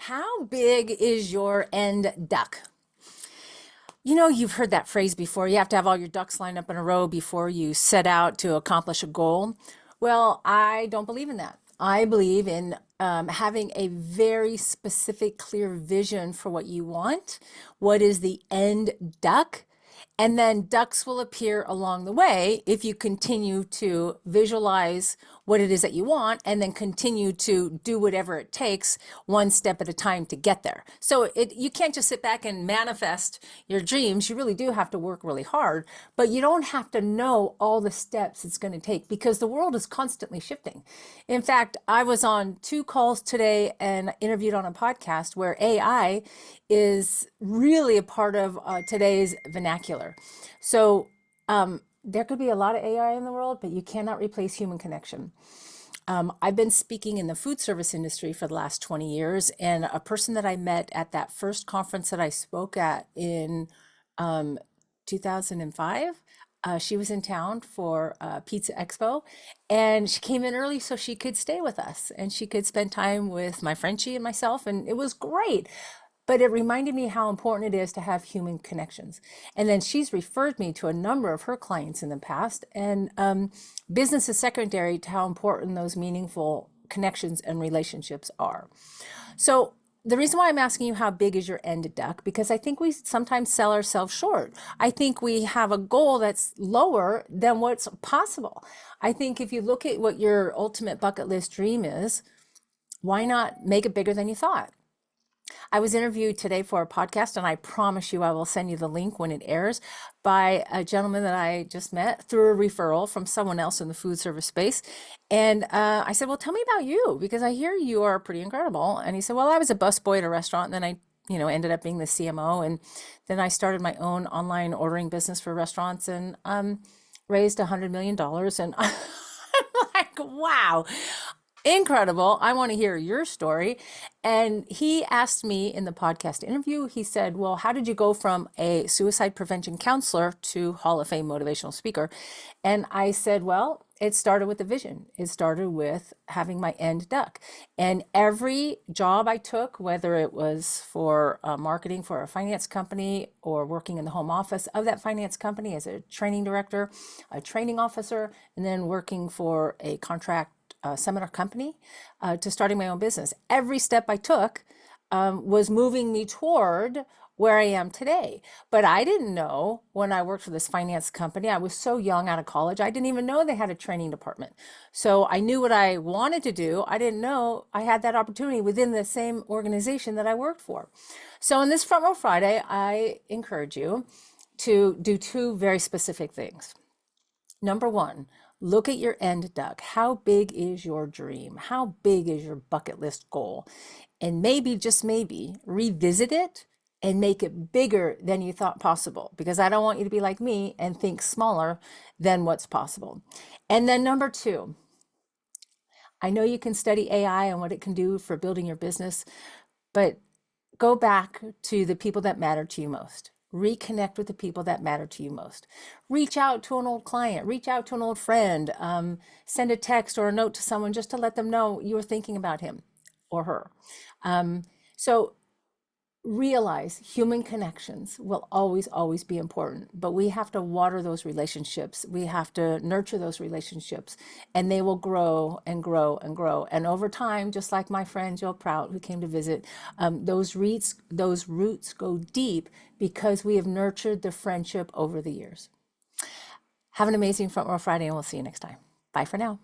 How big is your end duck? You know, you've heard that phrase before. You have to have all your ducks lined up in a row before you set out to accomplish a goal. Well, I don't believe in that. I believe in having a very specific, clear vision for what you want. What is the end duck? And then ducks will appear along the way if you continue to visualize what it is that you want and then continue to do whatever it takes one step at a time to get there. So you can't just sit back and manifest your dreams. You really do have to work really hard, but you don't have to know all the steps it's going to take because the world is constantly shifting. In fact, I was on 2 calls today and interviewed on a podcast where AI is really a part of today's vernacular. So there could be a lot of AI in the world, but you cannot replace human connection. I've been speaking in the food service industry for the last 20 years, and a person that I met at that first conference that I spoke at in 2005, she was in town for Pizza Expo, and she came in early so she could stay with us and she could spend time with my Frenchie and myself, and it was great. But it reminded me how important it is to have human connections. And then she's referred me to a number of her clients in the past. And business is secondary to how important those meaningful connections and relationships are. So the reason why I'm asking you how big is your end duck, because I think we sometimes sell ourselves short. I think we have a goal that's lower than what's possible. I think if you look at what your ultimate bucket list dream is, why not make it bigger than you thought? I was interviewed today for a podcast, and I promise you I will send you the link when it airs, by a gentleman that I just met through a referral from someone else in the food service space. And I said, well, tell me about you, because I hear you are pretty incredible. And he said, well, I was a busboy at a restaurant, and then I ended up being the CMO. And then I started my own online ordering business for restaurants and raised $100 million. And I'm like, wow. Incredible. I want to hear your story. And he asked me in the podcast interview, he said, well, how did you go from a suicide prevention counselor to Hall of Fame motivational speaker? And I said, well, it started with the vision. It started with having my end duck. And every job I took, whether it was for marketing for a finance company or working in the home office of that finance company as a training director, a training officer, and then working for a contract seminar company, to starting my own business. Every step I took was moving me toward where I am today. But I didn't know when I worked for this finance company, I was so young out of college, I didn't even know they had a training department. So I knew what I wanted to do. I didn't know I had that opportunity within the same organization that I worked for. So in this Front Row Friday, I encourage you to do 2 very specific things. Number 1, look at your end duck. How big is your dream? How big is your bucket list goal? And maybe, just maybe, revisit it and make it bigger than you thought possible, because I don't want you to be like me and think smaller than what's possible. And then number 2, I know you can study AI and what it can do for building your business, but go back to the people that matter to you most. Reconnect with the people that matter to you most. Reach out to an old client, reach out to an old friend, send a text or a note to someone just to let them know you were thinking about him or her. So realize human connections will always, always be important, but we have to water those relationships. We have to nurture those relationships, and they will grow and grow and grow. And over time, just like my friend Joe Prout, who came to visit, those roots go deep because we have nurtured the friendship over the years. Have an amazing Front Row Friday, and we'll see you next time. Bye for now.